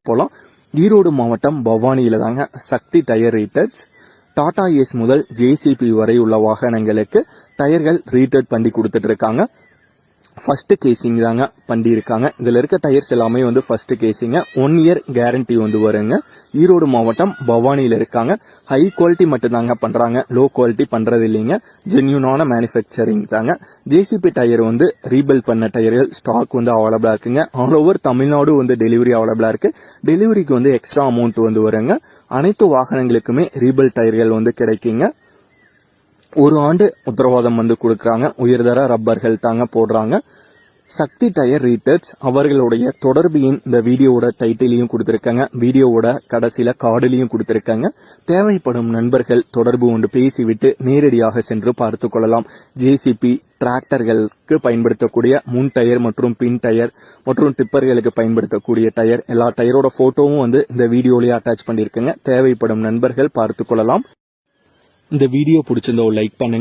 போலாம். ஈரோடு மாவட்டம் பவானியில தாங்க சக்தி டயர் ரீட்டர்ஸ் டாடா ஏஸ் முதல் ஜேசிபி வரை உள்ள வாகனங்களுக்கு டயர்கள் ரீட்டர்ட் பண்ணி கொடுத்துட்டு இருக்காங்க. ஃபர்ஸ்ட் கேசிங் தாங்க பண்ணி இருக்காங்க. இதுல இருக்க டயர்ஸ் எல்லாமே வந்து ஃபர்ஸ்ட் கேசிங்க. 1 இயர் கேரண்டி வந்து வருங்க. ஈரோடு மாவட்டம் பவானியில இருக்காங்க. ஹை குவாலிட்டி மட்டும் தாங்க பண்றாங்க, லோ குவாலிட்டி பண்றது இல்லைங்க. ஜென்யூனான மேனுஃபேக்சரிங் தாங்க. ஜேசிபி டயர் வந்து ரீபில்ட் பண்ண டயர்கள் ஸ்டாக் வந்து அவைலபிளா இருக்குங்க. ஆல் ஓவர் தமிழ்நாடு வந்து டெலிவரி அவைலபிளா இருக்கு. டெலிவரிக்கு வந்து எக்ஸ்ட்ரா அமௌண்ட் வந்து வருங்க. அனைத்து வாகனங்களுக்குமே ரீபில்ட் டயர்கள் வந்து கிடைக்குங்க. 1 ஆண்டு உத்தரவாதம் வந்து கொடுக்கறாங்க. உயர்தர ரப்பர்கள் தாங்க போடுறாங்க. சக்தி டயர் ரீட்டர்ஸ் அவர்களுடைய தொடர்பு எண் இந்த வீடியோவோட டைட்டிலையும் கொடுத்திருக்காங்க, வீடியோவோட கடைசியில கார்டுலையும் கொடுத்திருக்காங்க. தேவைப்படும் நண்பர்கள் தொடர்பு கொண்டு பேசிவிட்டு நேரடியாக சென்று பார்த்து கொள்ளலாம். ஜேசிபி டிராக்டர்களுக்கு பயன்படுத்தக்கூடிய முன் டயர் மற்றும் பின் டயர் மற்றும் டிப்பர்களுக்கு பயன்படுத்தக்கூடிய டயர் எல்லா டயரோட போட்டோவும் வந்து இந்த வீடியோலயே அட்டாச் பண்ணியிருக்கேங்க. தேவைப்படும் நண்பர்கள் பார்த்து கொள்ளலாம். இந்த வீடியோ பிடிச்சிருந்தா லைக் பண்ணுங்க.